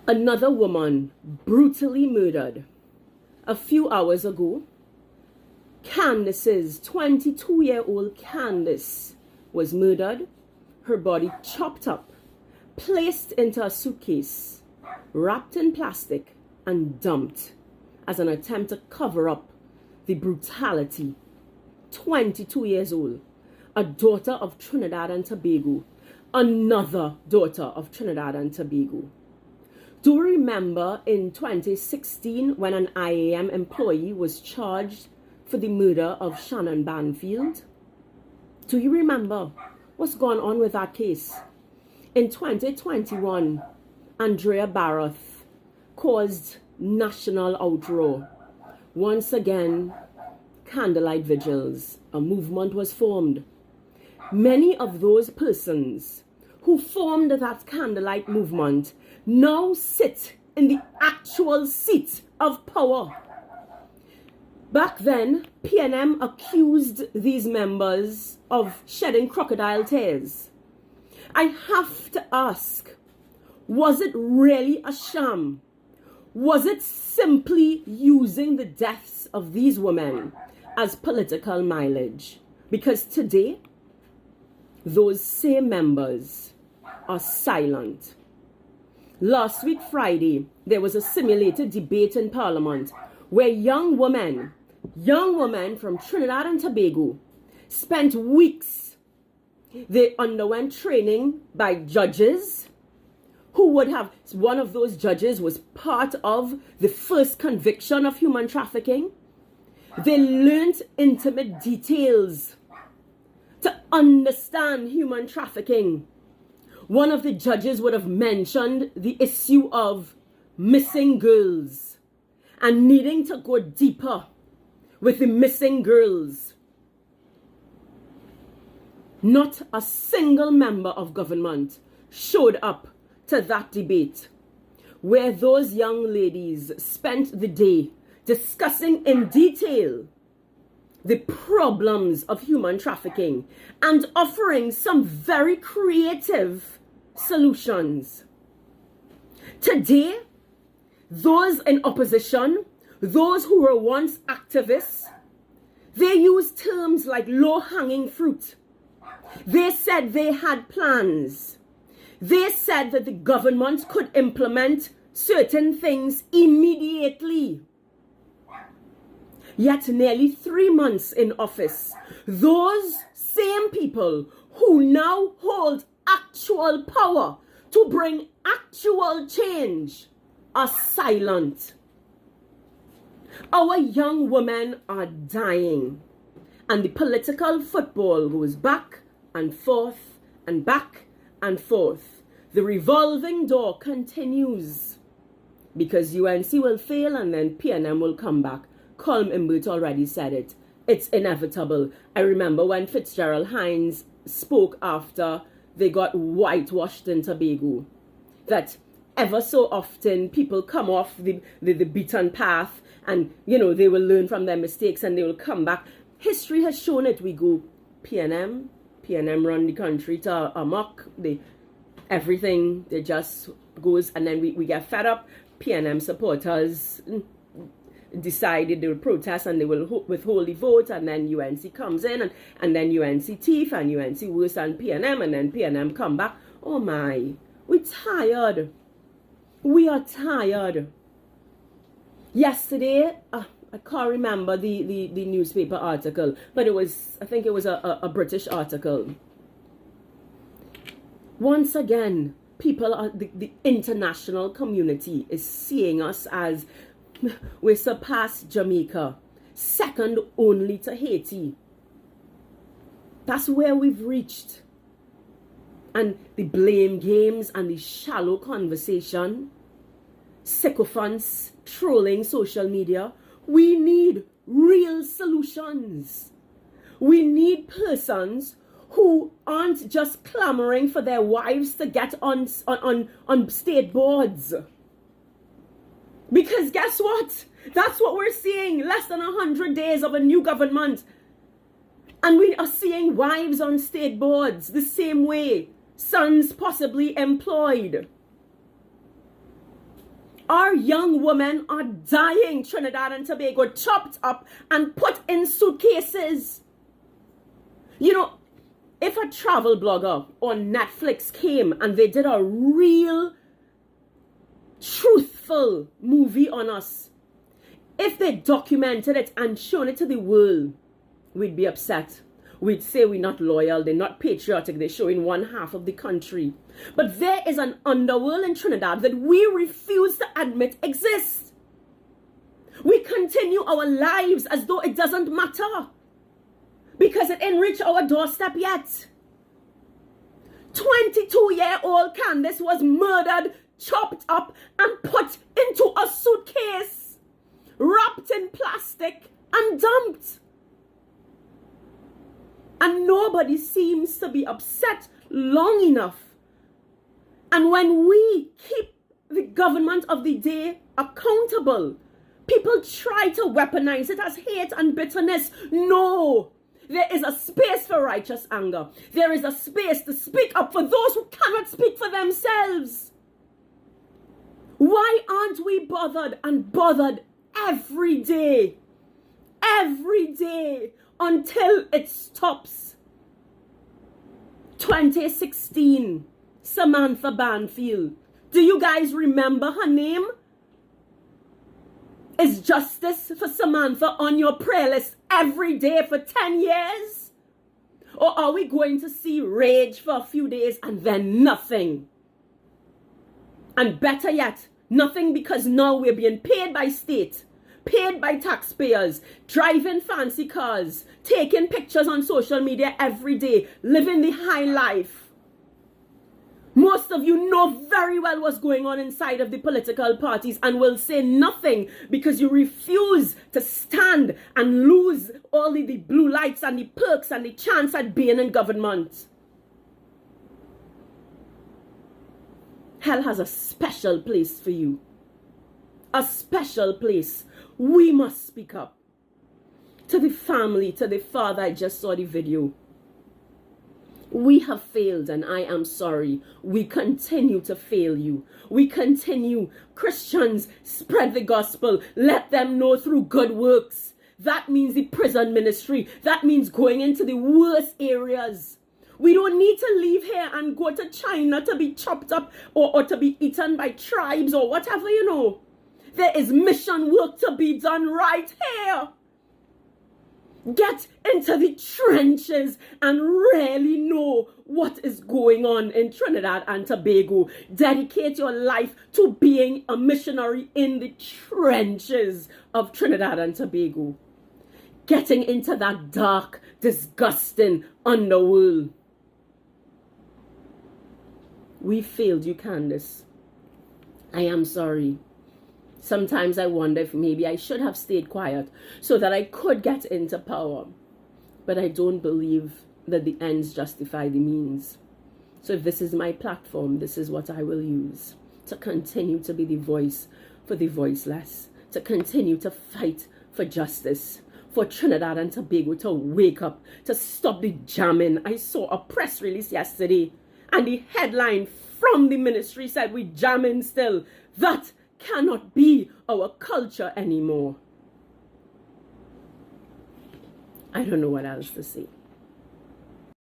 Another woman brutally murdered. A few hours ago, Candace's 22-year-old Candace was murdered, her body chopped up, placed into a suitcase, wrapped in plastic, and dumped as an attempt to cover up the brutality. 22 years old, a daughter of Trinidad and Tobago, another daughter of Trinidad and Tobago. Do you remember in 2016 when an IAM employee was charged for the murder of Shannon Banfield? Do you remember what's going on with that case? In 2021, Andrea Barroth caused national outroar. Once again, candlelight vigils, a movement was formed. Many of those persons who formed that candlelight movement now sit in the actual seat of power. Back then, PNM accused these members of shedding crocodile tears. I have to ask, was it really a sham? Was it simply using the deaths of these women as political mileage? Because today, those same members are silent. Last week, Friday, there was a simulated debate in Parliament where young women from Trinidad and Tobago spent weeks. They underwent training by judges who would have, one of those judges was part of the first conviction of human trafficking. They learned intimate details to understand human trafficking. One of the judges would have mentioned the issue of missing girls and needing to go deeper with the missing girls. Not a single member of government showed up to that debate where those young ladies spent the day discussing in detail the problems of human trafficking and offering some very creative solutions. Today, those in opposition, those who were once activists, they use terms like low-hanging fruit. They said they had plans. They said that the government could implement certain things immediately. Yet nearly 3 months in office, those same people who now hold actual power to bring actual change are silent. Our young women are dying, and the political football goes back and forth and back and forth. The revolving door continues because UNC will fail and then PNM will come back. Colm Imbert already said it. It's inevitable. I remember when Fitzgerald Hines spoke after they got whitewashed in Tobago, that ever so often people come off the beaten path and, you know, they will learn from their mistakes and they will come back. History has shown it. We go PNM run the country to amok. Everything, they just goes, and then we get fed up. PNM supporters decided they will protest and they will withhold the vote, and then UNC comes in and then UNC thief and UNC worse than PNM, and then PNM come back. Oh my, we're tired. We are tired. Yesterday, I can't remember the newspaper article, but I think it was a British article. Once again, the international community is seeing us as we surpassed Jamaica, second only to Haiti. That's where we've reached. And the blame games and the shallow conversation, sycophants trolling social media. We need real solutions. We need persons who aren't just clamoring for their wives to get on state boards. Because guess what? That's what we're seeing. Less than 100 days of a new government. And we are seeing wives on state boards the same way. Sons possibly employed. Our young women are dying, Trinidad and Tobago, chopped up and put in suitcases. You know, if a travel blogger on Netflix came and they did a real, truthful movie on us, if they documented it and shown it to the world, we'd be upset. We'd say we're not loyal, they're not patriotic, they're showing one half of the country. But there is an underworld in Trinidad that we refuse to admit exists. We continue our lives as though it doesn't matter, because it ain't reached our doorstep yet. 22-year-old Candace was murdered, chopped up, and put into a suitcase, wrapped in plastic, and dumped. And nobody seems to be upset long enough. And when we keep the government of the day accountable, people try to weaponize it as hate and bitterness. No, there is a space for righteous anger. There is a space to speak up for those who cannot speak for themselves. Why aren't we bothered and bothered every day? Every day until it stops. 2016, Samantha Banfield. Do you guys remember her name? Is justice for Samantha on your prayer list every day for 10 years? Or are we going to see rage for a few days and then nothing? And better yet, nothing, because now we're being paid by state, paid by taxpayers, driving fancy cars, taking pictures on social media every day, living the high life. Most of you know very well what's going on inside of the political parties and will say nothing because you refuse to stand and lose all the blue lights and the perks and the chance at being in government. Hell has a special place for you. A special place. We must speak up. To the family, to the father, I just saw the video. We have failed, and I am sorry. We continue to fail you. We continue. Christians, spread the gospel. Let them know through good works. That means the prison ministry. That means going into the worst areas. We don't need to leave here and go to China to be chopped up or to be eaten by tribes or whatever, you know. There is mission work to be done right here. Get into the trenches and really know what is going on in Trinidad and Tobago. Dedicate your life to being a missionary in the trenches of Trinidad and Tobago. Getting into that dark, disgusting underworld. We failed you, Candace. I am sorry. Sometimes I wonder if maybe I should have stayed quiet so that I could get into power. But I don't believe that the ends justify the means. So if this is my platform, this is what I will use to continue to be the voice for the voiceless, to continue to fight for justice, for Trinidad and Tobago to wake up, to stop the jamming. I saw a press release yesterday and the headline from the ministry said we jamming still. That cannot be our culture anymore. I don't know what else to say.